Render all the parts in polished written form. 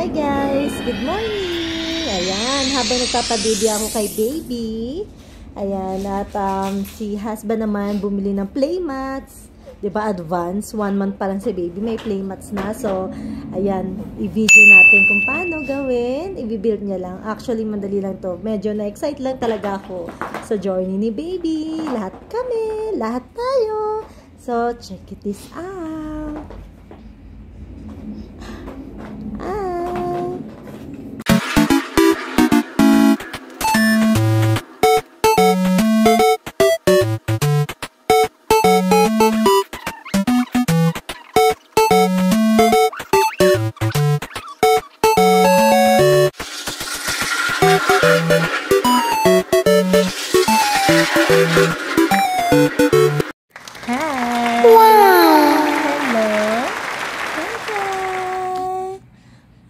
Hi guys! Good morning! Ayan, habang nagpapababy ako kay baby. Ayan, at si husband naman bumili ng playmats. Diba, advance. 1 month pa lang si baby, may playmats na. So, ayan, i-video natin kung paano gawin. I-build niya lang. Actually, madali lang to. Medyo na-excite lang talaga ako sa journey ni baby. Lahat kami, lahat tayo. So, check this out. Hi! Wow!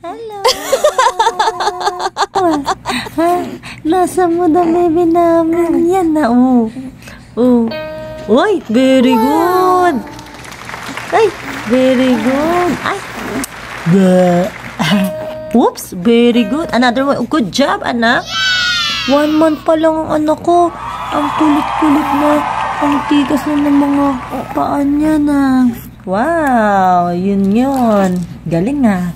Hello! Hello! Nasa mo na baby namin. Yan na, oh. Uy, very good! Ay, very good! Ay! Oops, very good. Another one. Good job, anak. 1 month pa lang ang anak ko. Ang kulit-kulit na. Ang tigas na ng mga paan niya na. Wow, yun. Galing ah.